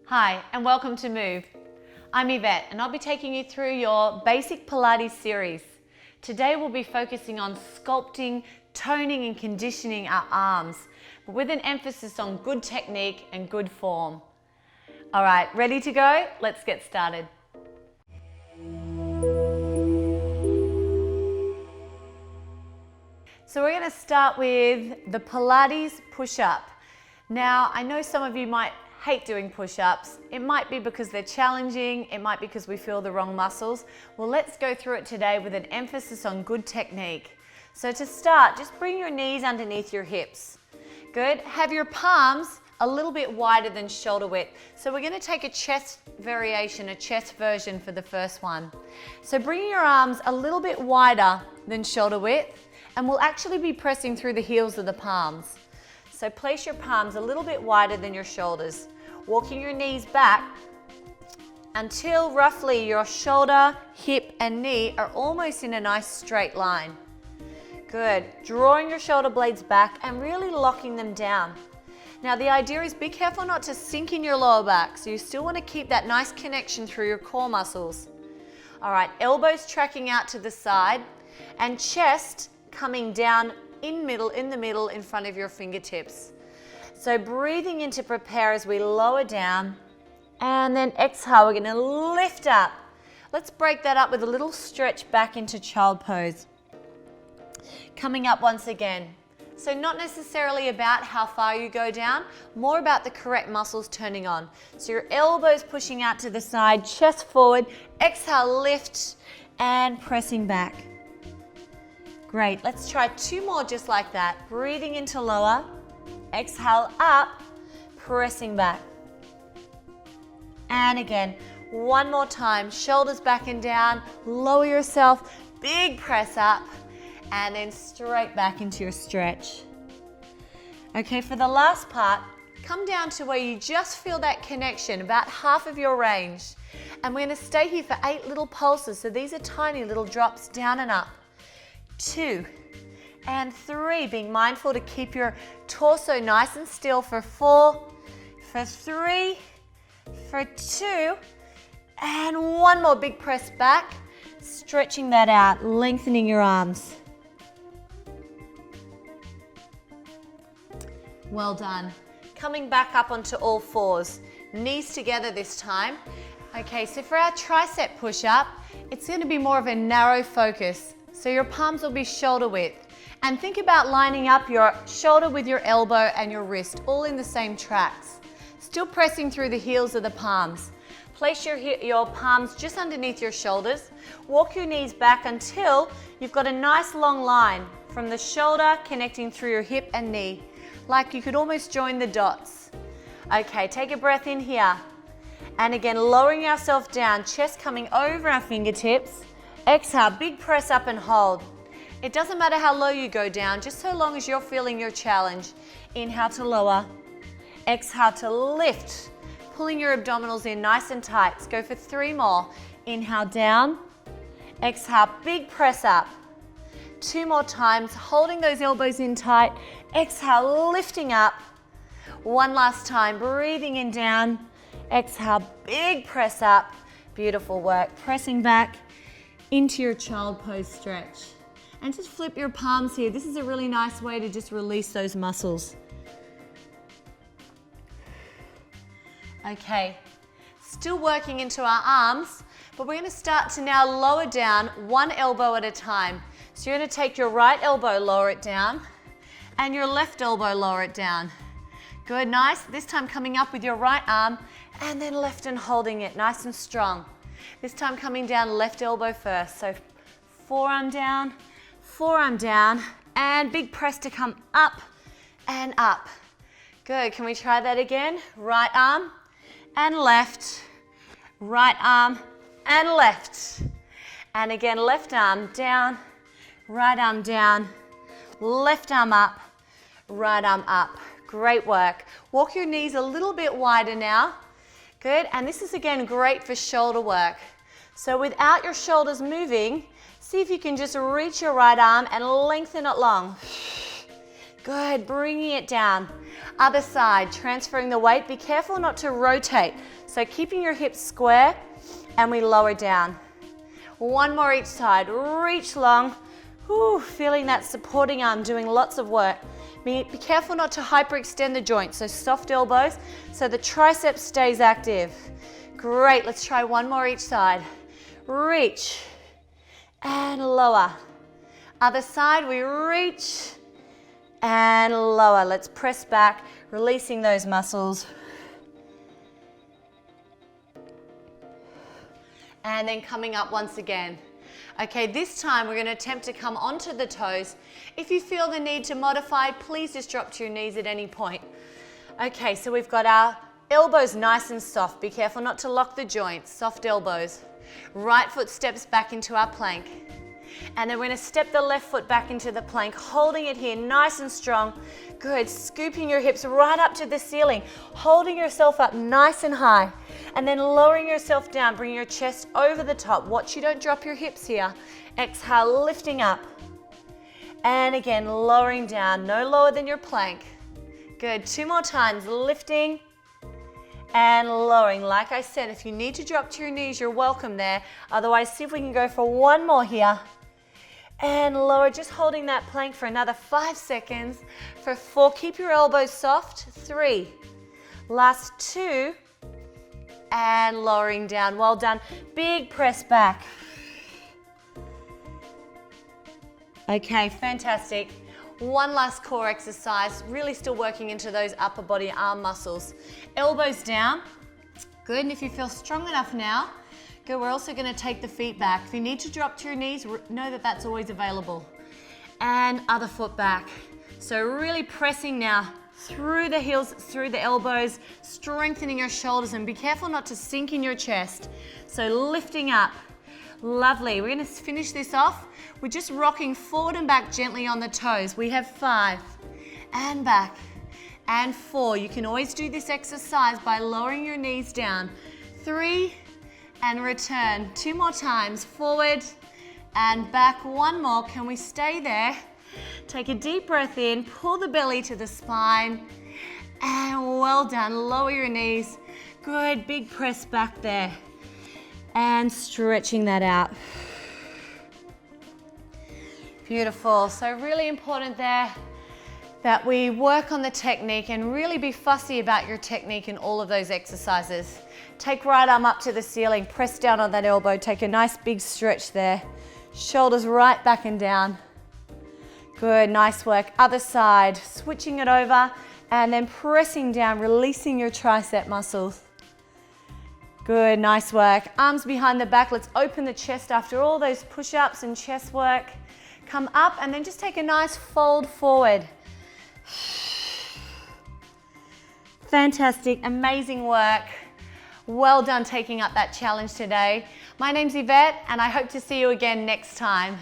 Hi, and welcome to Move. I'm Yvette, and I'll be taking you through your basic Pilates series. Today we'll be focusing on sculpting, toning and conditioning our arms, but with an emphasis on good technique and good form. All right, ready to go? Let's get started. So we're going to start with the Pilates push-up. Now, I know some of you might hate doing push-ups. It might be because they're challenging, it might be because we feel the wrong muscles. Well, let's go through it today with an emphasis on good technique. So to start, just bring your knees underneath your hips. Good. Have your palms a little bit wider than shoulder width. So we're going to take a chest variation, a chest version for the first one. So bring your arms a little bit wider than shoulder width, and we'll actually be pressing through the heels of the palms. So place your palms a little bit wider than your shoulders, walking your knees back until roughly your shoulder, hip and knee are almost in a nice straight line. Good. Drawing your shoulder blades back and really locking them down. Now the idea is be careful not to sink in your lower back, so you still want to keep that nice connection through your core muscles. All right, elbows tracking out to the side and chest coming down in the middle in front of your fingertips. So breathing in to prepare as we lower down, and then exhale, we're going to lift up. Let's break that up with a little stretch back into child pose. Coming up once again. So not necessarily about how far you go down, more about the correct muscles turning on. So your elbows pushing out to the side, chest forward, exhale, lift, and pressing back. Great, let's try two more just like that. Breathing into lower, exhale up, pressing back. And again, one more time, shoulders back and down, lower yourself, big press up, and then straight back into your stretch. Okay, for the last part, come down to where you just feel that connection, about half of your range. And we're gonna stay here for 8 little pulses, so these are tiny little drops down and up. 2 and 3, being mindful to keep your torso nice and still for 4, for 3, for 2, and one more big press back, stretching that out, lengthening your arms. Well done. Coming back up onto all fours, knees together this time. Okay, so for our tricep push-up, it's going to be more of a narrow focus. So your palms will be shoulder width. And think about lining up your shoulder with your elbow and your wrist, all in the same tracks. Still pressing through the heels of the palms. Place your palms just underneath your shoulders. Walk your knees back until you've got a nice long line from the shoulder connecting through your hip and knee. Like you could almost join the dots. Okay, take a breath in here. And again, lowering ourselves down, chest coming over our fingertips. Exhale, big press up and hold. It doesn't matter how low you go down, just so long as you're feeling your challenge. Inhale to lower, exhale to lift, pulling your abdominals in nice and tight. Let's go for 3 more. Inhale down, exhale, big press up. 2 more times, holding those elbows in tight. Exhale, lifting up. 1 last time, breathing in down. Exhale, big press up. Beautiful work. Pressing back into your child pose stretch. And just flip your palms here. This is a really nice way to just release those muscles. Okay, still working into our arms, but we're going to start to now lower down one elbow at a time. So you're going to take your right elbow, lower it down, and your left elbow, lower it down. Good, nice. This time coming up with your right arm, and then left and holding it nice and strong. This time coming down, left elbow first. So forearm down, and big press to come up and up. Good, can we try that again? Right arm and left, right arm and left. And again, left arm down, right arm down, left arm up, right arm up. Great work. Walk your knees a little bit wider now. Good, and this is again great for shoulder work. So without your shoulders moving, see if you can just reach your right arm and lengthen it long. Good, bringing it down. Other side, transferring the weight. Be careful not to rotate. So keeping your hips square, and we lower down. One more each side, reach long. Whew, feeling that supporting arm doing lots of work. Be careful not to hyperextend the joints, so soft elbows, so the tricep stays active. Great, let's try one more each side. Reach, and lower. Other side, we reach, and lower. Let's press back, releasing those muscles. And then coming up once again. Okay, this time we're going to attempt to come onto the toes. If you feel the need to modify, please just drop to your knees at any point. Okay, so we've got our elbows nice and soft. Be careful not to lock the joints. Soft elbows. Right foot steps back into our plank. And then we're going to step the left foot back into the plank, holding it here nice and strong. Good, scooping your hips right up to the ceiling, holding yourself up nice and high, and then lowering yourself down, bringing your chest over the top. Watch you don't drop your hips here. Exhale, lifting up. And again, lowering down, no lower than your plank. Good, 2 more times, lifting and lowering. Like I said, if you need to drop to your knees, you're welcome there. Otherwise, see if we can go for one more here. And lower, just holding that plank for another 5 seconds. For 4, keep your elbows soft. 3, last 2, and lowering down. Well done. Big press back. Okay, fantastic. One last core exercise, really still working into those upper body arm muscles. Elbows down. Good, and if you feel strong enough now, good, we're also going to take the feet back. If you need to drop to your knees, know that that's always available. And other foot back. So really pressing now through the heels, through the elbows, strengthening your shoulders, and be careful not to sink in your chest. So lifting up. Lovely. We're going to finish this off. We're just rocking forward and back gently on the toes. We have 5 and back and 4. You can always do this exercise by lowering your knees down. 3 and return. 2 more times. Forward and back. 1 more. Can we stay there? Take a deep breath in. Pull the belly to the spine. And well done. Lower your knees. Good. Big press back there. And stretching that out. Beautiful. So really important there that we work on the technique and really be fussy about your technique in all of those exercises. Take right arm up to the ceiling, press down on that elbow, take a nice big stretch there. Shoulders right back and down. Good, nice work. Other side, switching it over and then pressing down, releasing your tricep muscles. Good, nice work. Arms behind the back. Let's open the chest after all those push-ups and chest work. Come up and then just take a nice fold forward. Fantastic, amazing work. Well done taking up that challenge today. My name's Yvette and I hope to see you again next time.